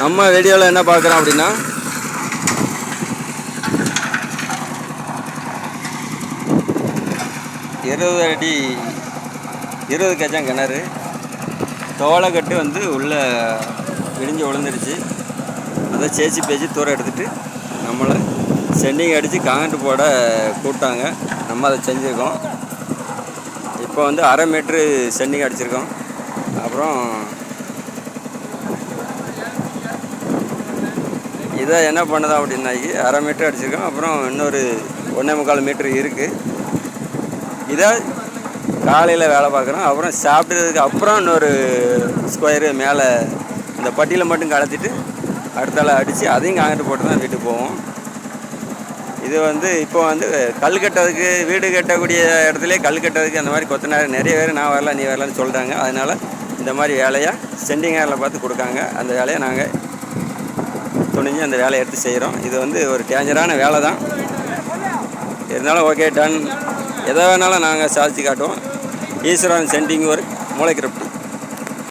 நம்ம வீடியோவில் என்ன பார்க்குறோம் அப்படின்னா, 20 அடி 20 கஜம் கிணறு தோலைக்கட்டு வந்து உள்ளே இடிஞ்சு விழுந்துருச்சு. அதை சேச்சி பேச்சு தூரம் எடுத்துகிட்டு நம்மளை சென்டிங் அடித்து காங்கிரீட் போட கூப்பிட்டாங்க. நம்ம அதை செஞ்சுருக்கோம். இப்போ வந்து 1/2 மீட்ரு சென்டிங் அடிச்சிருக்கோம். அப்புறம் இதை என்ன பண்ணுதா அப்படின்னாக்கி 1/2 மீட்ரு அடிச்சிருக்கோம். அப்புறம் இன்னொரு 1.25 மீட்ரு இருக்குது. இதை காலையில் வேலை பார்க்குறோம். அப்புறம் சாப்பிட்டதுக்கு அப்புறம் இன்னொரு ஸ்கொயரு மேலே இந்த பட்டியில் மட்டும் கலத்திட்டு அடுத்தால அடித்து அதையும் காங்கிரீட் போட்டு தான் வீட்டுக்கு போவோம். இது வந்து இப்போ வந்து கல் கட்டுறதுக்கு, வீடு கட்டக்கூடிய இடத்துலேயே கல் கட்டுறதுக்கு அந்த மாதிரி கொத்தனார் நிறைய பேர் நான் வரல நீ வரலான்னு சொல்கிறாங்க. அதனால் இந்த மாதிரி வேலையை சென்டிங்காரில் பார்த்து கொடுக்காங்க. அந்த வேலையை நாங்கள் துணிஞ்சு அந்த வேலையை எடுத்து செய்கிறோம். இது வந்து ஒரு டேஞ்சரான வேலை தான். இருந்தாலும் ஓகே டன், எதை வேணாலும் நாங்கள் சாதிச்சு காட்டுவோம். ஈஸ்வரன் சென்டிங் ஒரு மூளைக்கிரப்டி.